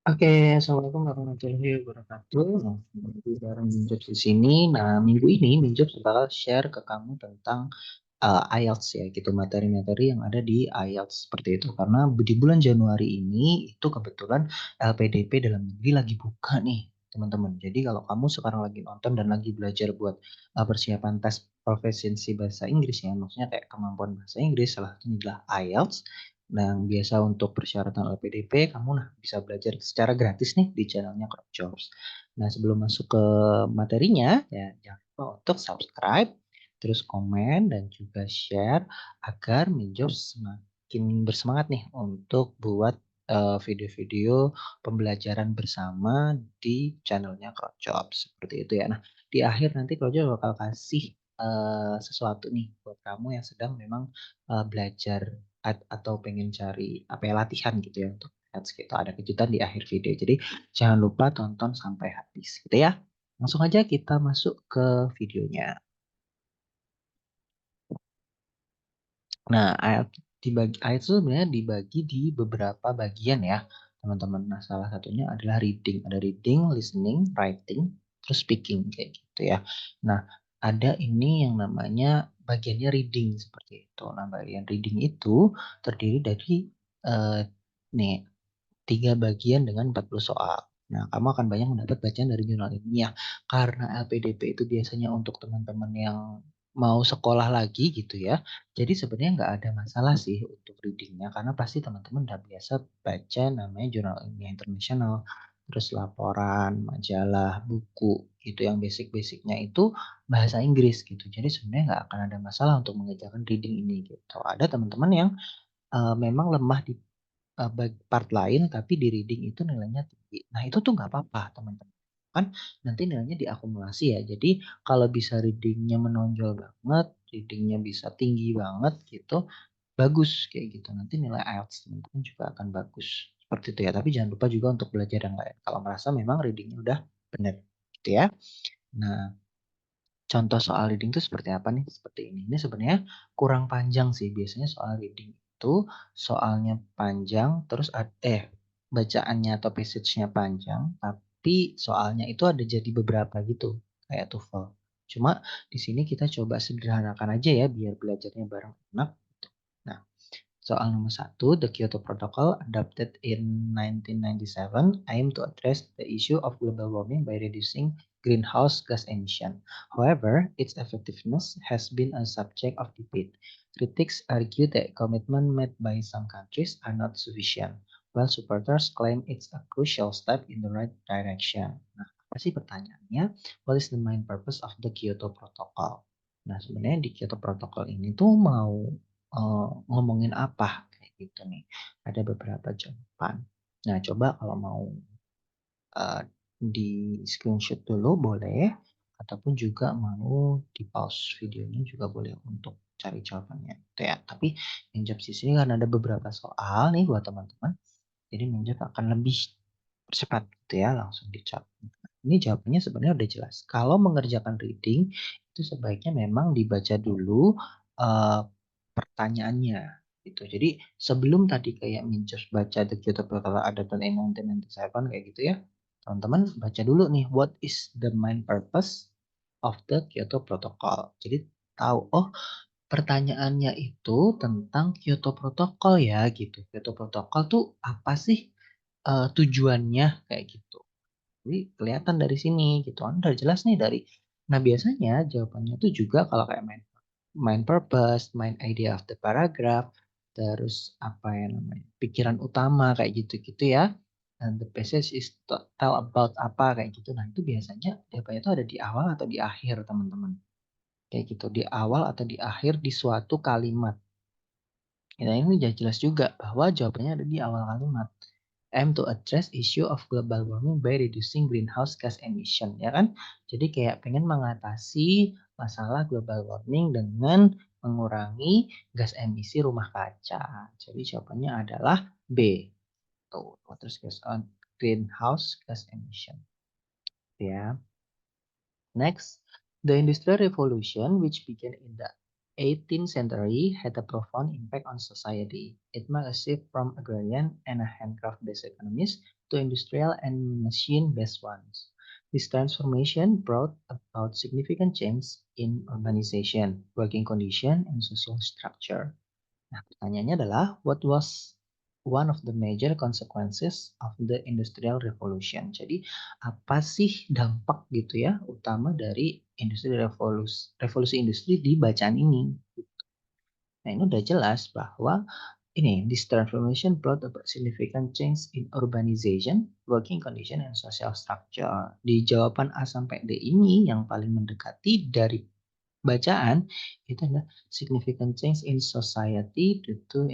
Oke, assalamualaikum warahmatullahi wabarakatuh. Nah, kembali bareng Minjobs di sini. Nah, minggu ini Minjobs bakal share ke kamu tentang IELTS ya, gitu materi-materi yang ada di IELTS seperti itu. Karena di bulan Januari ini itu kebetulan LPDP dalam negeri lagi buka nih, teman-teman. Jadi kalau kamu sekarang lagi nonton dan lagi belajar buat persiapan tes proficiency bahasa Inggris ya, maksudnya kayak kemampuan bahasa Inggris, salah satunya adalah IELTS. Nah, yang biasa untuk persyaratan LPDP, kamu bisa belajar secara gratis nih di channelnya Jobs. Nah, sebelum masuk ke materinya, ya jangan lupa untuk subscribe, terus komen, dan juga share agar Minjobs semakin bersemangat nih untuk buat video-video pembelajaran bersama di channelnya Jobs. Seperti itu ya. Nah, di akhir nanti Jobs bakal kasih sesuatu nih buat kamu yang sedang memang belajar atau pengen cari apa ya latihan gitu ya untuk ads gitu. Ada kejutan di akhir video. Jadi jangan lupa tonton sampai habis gitu ya. Langsung aja kita masuk ke videonya. Nah, ayat itu sebenarnya dibagi di beberapa bagian ya, teman-teman. Nah, salah satunya adalah reading. Ada reading, listening, writing, terus speaking kayak gitu ya. Nah, ada ini yang namanya bagiannya reading seperti itu. Nah, bagian reading itu terdiri dari eh, nih 3 bagian dengan 40 soal. Nah, kamu akan banyak mendapat bacaan dari jurnal ilmiah. Karena LPDP itu biasanya untuk teman-teman yang mau sekolah lagi gitu ya. Jadi sebenarnya nggak ada masalah sih untuk readingnya. Karena pasti teman-teman udah biasa baca namanya jurnal ilmiah internasional. Terus laporan, majalah, buku gitu yang basic-basicnya itu bahasa Inggris gitu. Jadi sebenarnya nggak akan ada masalah untuk mengerjakan reading ini gitu. Ada teman-teman yang memang lemah di part lain tapi di reading itu nilainya tinggi. Nah, itu tuh nggak apa-apa, teman-teman. Kan nanti nilainya diakumulasi ya. Jadi kalau bisa readingnya menonjol banget, readingnya bisa tinggi banget gitu, bagus kayak gitu. Nanti nilai IELTS teman-teman juga akan bagus. Seperti itu ya. Tapi jangan lupa juga untuk belajar yang lain. Kalau merasa memang readingnya udah benar gitu ya. Nah, contoh soal reading itu seperti apa nih? Seperti ini. Ini sebenarnya kurang panjang sih. Biasanya soal reading itu soalnya panjang, terus bacaannya atau passage-nya panjang, tapi soalnya itu ada jadi beberapa gitu, kayak TOEFL. Cuma di sini kita coba sederhanakan aja ya, biar belajarnya bareng enak. Nah, soal nomor 1, the Kyoto Protocol adopted in 1997 aim to address the issue of global warming by reducing greenhouse gas emission. However, its effectiveness has been a subject of debate. Critics argue that commitment made by some countries are not sufficient, while supporters claim it's a crucial step in the right direction. Nah, apa sih pertanyaannya? What is the main purpose of the Kyoto Protocol? Nah, sebenarnya di Kyoto Protocol ini tuh mau ngomongin apa kayak gitu nih. Ada beberapa jawaban. Nah, coba kalau mau uh, di screenshot dulu boleh, ataupun juga mau di pause videonya juga boleh untuk cari jawabannya. Gitu ya. Tapi Minjab di sini kan ada beberapa soal nih buat teman-teman. Jadi Minjab akan lebih cepat gitu ya, langsung dicap. Ini jawabannya sebenarnya udah jelas. Kalau mengerjakan reading itu sebaiknya memang dibaca dulu uh, pertanyaannya gitu. Jadi sebelum tadi kayak Minjus baca The Kyoto Protocol Adopted in 1997 kayak gitu ya, teman-teman baca dulu nih what is the main purpose of the Kyoto Protocol. Jadi tahu oh pertanyaannya itu tentang Kyoto Protocol ya gitu. Kyoto Protocol tuh apa sih tujuannya kayak gitu. Jadi kelihatan dari sini gitu kan udah jelas nih dari. Nah, biasanya jawabannya tuh juga kalau kayak main purpose, main idea of the paragraph, terus apa ya namanya pikiran utama kayak gitu-gitu ya. Dan the passage is to tell about apa kayak gitu. Nah, itu biasanya jawabannya itu ada di awal atau di akhir, teman-teman. Kayak gitu, di awal atau di akhir di suatu kalimat. Nah, ini udah jelas juga bahwa jawabannya ada di awal kalimat. Aim to address issue of global warming by reducing greenhouse gas emission, ya kan? Jadi kayak pengen mengatasi masalah global warming dengan mengurangi gas emisi rumah kaca. Jadi jawabannya adalah B. Tuh, terus gas on greenhouse gas emission. Ya. Next, the Industrial Revolution, which began in the 18th century, had a profound impact on society. It marked a shift from agrarian and handcraft-based economies to industrial and machine-based ones. This transformation brought about significant change in urbanization, working condition, and social structure. Nah, pertanyaannya adalah, what was one of the major consequences of the Industrial Revolution? Jadi, apa sih dampak gitu ya utama dari revolusi industri di bacaan ini? Nah, ini udah jelas bahwa ini this transformation brought about significant change in urbanization, working condition, and social structure. Di jawaban A sampai D ini yang paling mendekati dari bacaan itu adalah significant change in society due to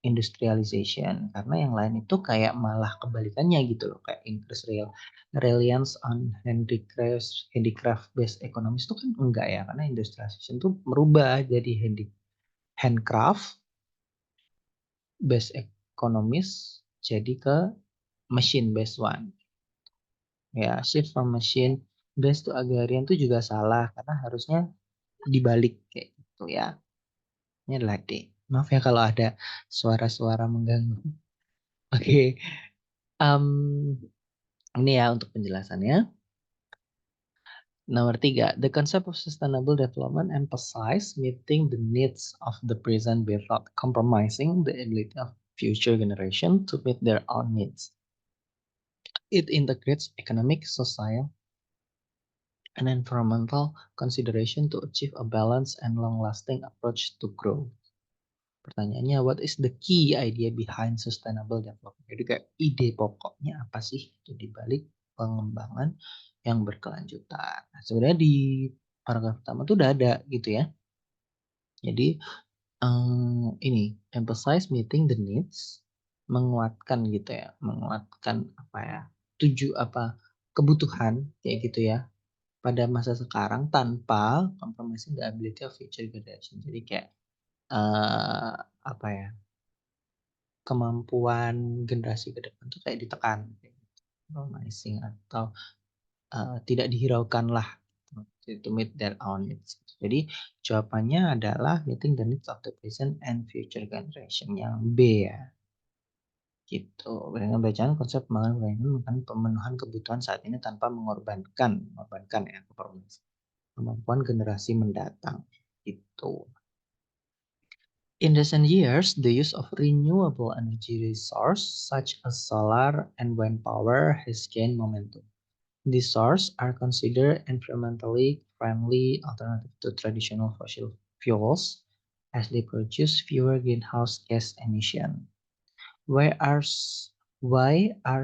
industrialization. Karena yang lain itu kayak malah kebalikannya gitu loh, kayak industrial reliance on handicraft based economies itu kan enggak ya, karena industrialization itu merubah jadi handcraft based economies jadi ke machine based one. Ya, shift from machine based to agrarian itu juga salah karena harusnya dibalik kayak gitu ya. Ini adalah D. Maaf ya kalau ada suara-suara mengganggu. Oke, ini ya untuk penjelasannya. Nomor 3, the concept of sustainable development emphasize meeting the needs of the present without compromising the ability of future generation to meet their own needs. It integrates economic, social, and environmental consideration to achieve a balanced and long-lasting approach to growth. Pertanyaannya, what is the key idea behind sustainable development? Jadi kayak ide pokoknya apa sih itu di balik pengembangan yang berkelanjutan. Nah, sebenarnya di paragraf pertama tuh udah ada gitu ya. Jadi ini emphasize meeting the needs, menguatkan gitu ya, menguatkan apa ya, kebutuhan kayak gitu ya pada masa sekarang tanpa compromising the ability of future generation. Jadi kayak apa ya, kemampuan generasi ke depan tuh kayak ditekan, compromising atau tidak dihiraukan lah to meet their own needs. Jadi jawabannya adalah meeting the needs of the present and future generation yang B ya. Gitu. Dengan bacaan konsep pembangunan pemenuhan kebutuhan saat ini tanpa mengorbankan ya kemampuan generasi mendatang. Gitu. In recent years, the use of renewable energy resource such as solar and wind power has gained momentum. These sources are considered environmentally friendly alternative to traditional fossil fuels as they produce fewer greenhouse gas emission. Why are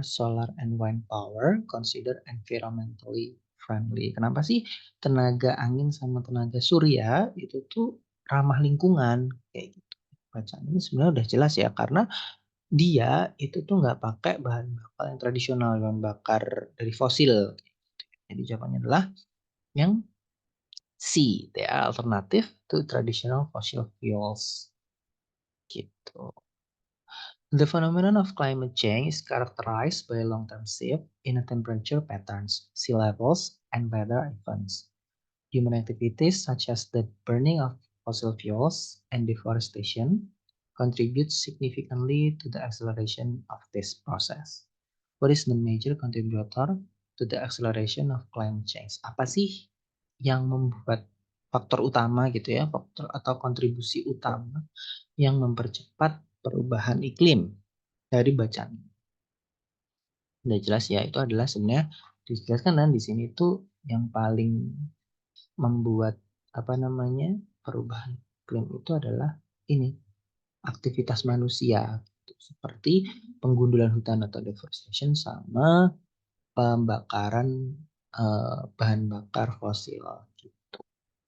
solar and wind power considered environmentally friendly? Kenapa sih tenaga angin sama tenaga surya itu tuh ramah lingkungan kayak gitu? Bacaan ini sebenarnya udah jelas ya karena dia itu tuh nggak pakai bahan bakar yang tradisional, bahan bakar dari fosil. Jadi jawabannya adalah yang C, they are alternative to traditional fossil fuels. Gitu. The phenomenon of climate change is characterized by long-term shift in temperature patterns, sea levels, and weather events. Human activities such as the burning of fossil fuels and deforestation contribute significantly to the acceleration of this process. What is the major contributor to the acceleration of climate change? Apa sih yang membuat faktor utama gitu ya, faktor atau kontribusi utama yang mempercepat perubahan iklim dari bacaan? Udah jelas ya, itu adalah sebenarnya dijelaskan dan di sini tuh yang paling membuat apa namanya perubahan iklim itu adalah ini aktivitas manusia seperti penggundulan hutan atau deforestation sama pembakaran bahan bakar fosil gitu.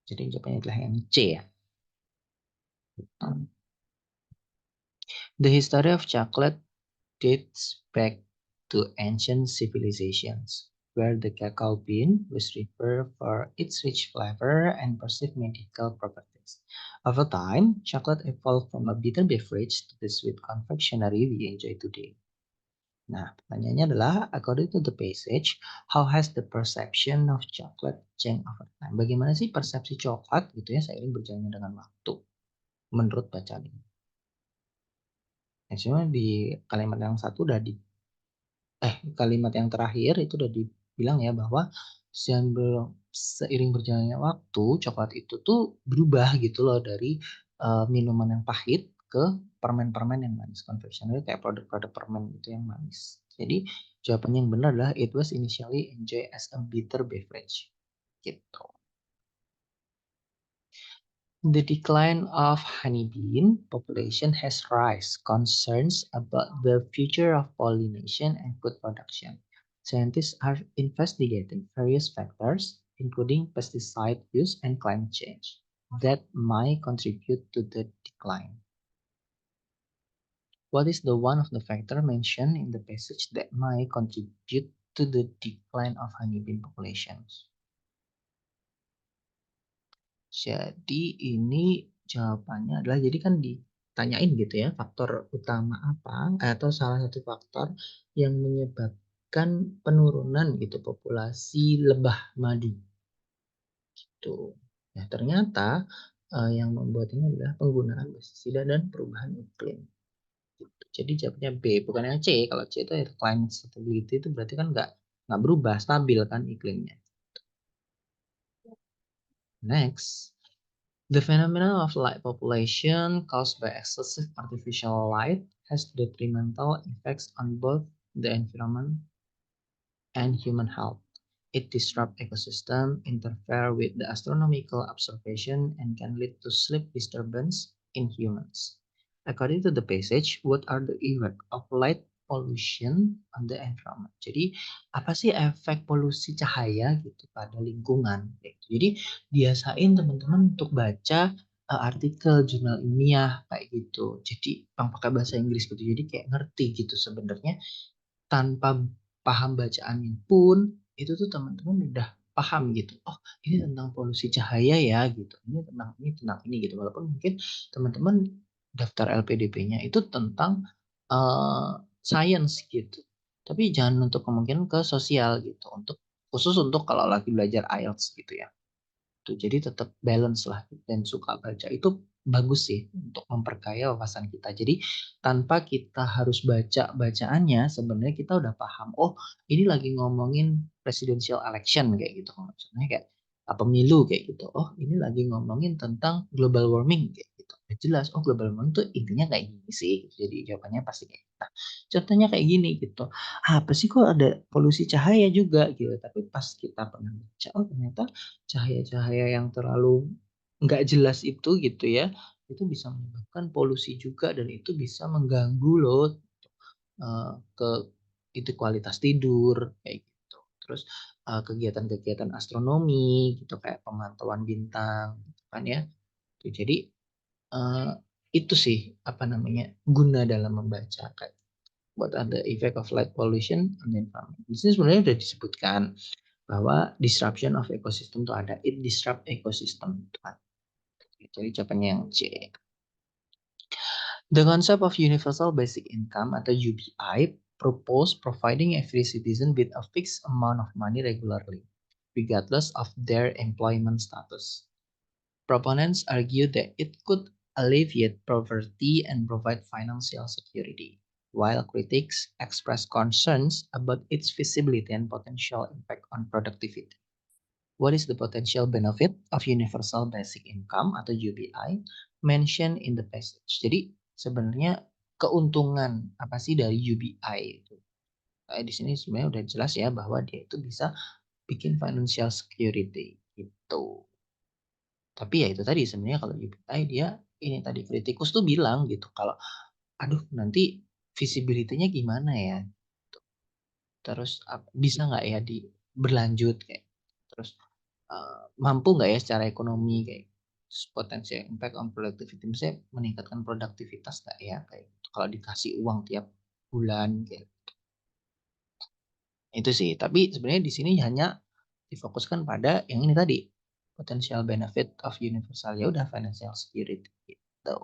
Jadi jawabannya adalah yang C ya. The history of chocolate dates back to ancient civilizations, where the cacao bean was revered for its rich flavor and perceived medical properties. Over time, chocolate evolved from a bitter beverage to the sweet confectionery we enjoy today. Nah, pertanyaannya adalah, according to the passage, how has the perception of chocolate changed over time? Bagaimana sih persepsi coklat gitu ya seiring berjalannya dengan waktu menurut bacaan ini? Nah, cuma di kalimat yang satu udah kalimat yang terakhir itu udah dibilang ya bahwa seiring berjalannya waktu, coklat itu tuh berubah gitu loh dari minuman yang pahit ke permen-permen yang manis. Konvensionalnya kayak produk-produk permen itu yang manis. Jadi jawabannya yang benar adalah it was initially enjoyed as a bitter beverage. Gitu. The decline of honeybee population has raised concerns about the future of pollination and food production. Scientists are investigating various factors, including pesticide use and climate change, that might contribute to the decline. What is the one of the factor mentioned in the passage that might contribute to the decline of honeybee populations? Jadi ini jawabannya adalah jadi kan ditanyain gitu ya faktor utama apa atau salah satu faktor yang menyebabkan penurunan gitu populasi lebah madu gitu. Ya ternyata yang membuat ini adalah penggunaan pestisida dan perubahan iklim. Gitu. Jadi jawabnya B bukan yang C. Kalau C itu climate stability itu berarti kan nggak berubah stabil kan iklimnya. Next. The phenomenon of light population caused by excessive artificial light has detrimental effects on both the environment and human health. It disrupts ecosystem, interfere with the astronomical observation, and can lead to sleep disturbance in humans. According to the passage, what are the effects of light pollution on the environment? Jadi, apa sih efek polusi cahaya gitu pada lingkungan? Gitu. Jadi, biasain teman-teman untuk baca artikel jurnal ilmiah kayak gitu. Jadi, yang pakai bahasa Inggris gitu. Jadi kayak ngerti gitu sebenarnya tanpa paham bacaannya pun, itu tuh teman-teman udah paham gitu. Oh, ini tentang polusi cahaya ya gitu. Tentang ini gitu. Walaupun mungkin teman-teman daftar LPDP-nya itu tentang science gitu. Tapi jangan untuk kemungkinan ke sosial gitu. Khusus untuk kalau lagi belajar IELTS gitu ya. Tuh, jadi tetap balance lah dan suka baca itu bagus sih untuk memperkaya wawasan kita. Jadi tanpa kita harus baca bacaannya sebenarnya kita udah paham. Oh, ini lagi ngomongin presidential election kayak gitu. Maksudnya kayak pemilu kayak gitu. Oh, ini lagi ngomongin tentang global warming kayak gitu. Udah jelas, oh global warming tuh intinya kayak gini sih. Jadi jawabannya pasti kayak gitu. Nah, contohnya kayak gini gitu. Apa sih kok ada polusi cahaya juga gitu. Tapi pas kita pernah baca, oh ternyata cahaya-cahaya yang terlalu nggak jelas itu gitu ya, itu bisa menyebabkan polusi juga dan itu bisa mengganggu loh ke itu kualitas tidur kayak gitu. Terus kegiatan-kegiatan astronomi gitu kayak pemantauan bintang gitu kan ya. Tuh, jadi eh, itu sih apa namanya guna dalam membaca kayak what are the effect of light pollution on the environment. Di sini sebenarnya sudah disebutkan bahwa disruption of ecosystem itu ada, it disrupt ecosystem itu kan. Jadi jawabannya yang C. The concept of universal basic income atau UBI propose providing every citizen with a fixed amount of money regularly, regardless of their employment status. Proponents argue that it could alleviate poverty and provide financial security, while critics express concerns about its feasibility and potential impact on productivity. What is the potential benefit of universal basic income atau UBI mentioned in the passage? Jadi sebenarnya keuntungan apa sih dari UBI itu? Di sini sebenarnya udah jelas ya bahwa dia itu bisa bikin financial security gitu. Tapi ya itu tadi sebenarnya kalau UBI dia ini tadi kritikus tuh bilang gitu kalau aduh nanti visibility-nya gimana ya? Terus bisa nggak ya di berlanjut kayak terus mampu nggak ya secara ekonomi kayak potensi impact on productivity misalnya meningkatkan produktivitas nggak ya kayak gitu. Kalau dikasih uang tiap bulan kayak itu sih tapi sebenarnya di sini hanya difokuskan pada yang ini tadi potential benefit of universal ya udah financial security gitu.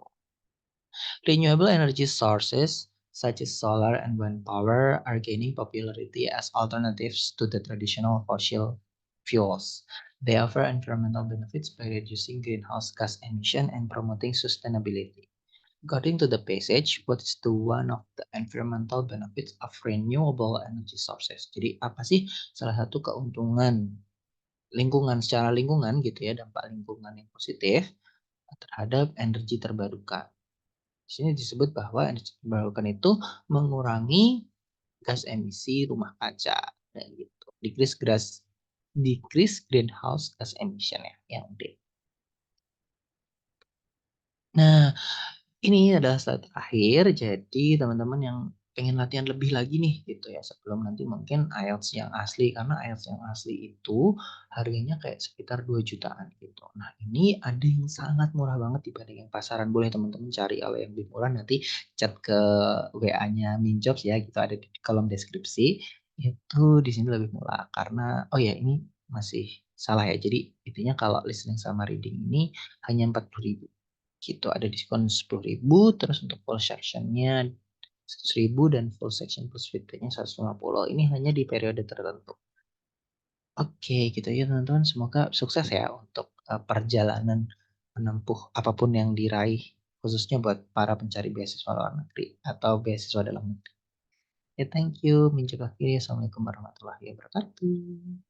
Renewable energy sources such as solar and wind power are gaining popularity as alternatives to the traditional fossil fuels. They offer environmental benefits by reducing greenhouse gas emission and promoting sustainability. According to the passage, what is the one of the environmental benefits of renewable energy sources? Jadi apa sih salah satu keuntungan lingkungan secara lingkungan gitu ya, dampak lingkungan yang positif terhadap energi terbarukan. Di sini disebut bahwa energi terbarukan itu mengurangi gas emisi rumah kaca dan gitu. Decrease greenhouse gas emission ya, yang D. Nah, ini adalah slide terakhir, jadi teman-teman yang pengen latihan lebih lagi nih gitu ya, sebelum nanti mungkin IELTS yang asli, karena IELTS yang asli itu harganya kayak sekitar 2 jutaan gitu. Nah, ini ada yang sangat murah banget dibanding yang pasaran. Boleh teman-teman cari kalau yang lebih murah nanti chat ke WA-nya Minjobs ya gitu, ada di kolom deskripsi. Itu di sini lebih murah karena oh ya ini masih salah ya. Jadi intinya kalau listening sama reading ini hanya 40.000 gitu, ada diskon 10.000, terus untuk full sectionnya 100.000 dan full section plus feedbacknya 150. Ini hanya di periode tertentu. Oke, gitu ya teman-teman. Semoga sukses ya untuk perjalanan menempuh apapun yang diraih, khususnya buat para pencari beasiswa luar negeri atau beasiswa dalam negeri. Ya, thank you. Mencoba akhiri. Assalamualaikum warahmatullahi wabarakatuh.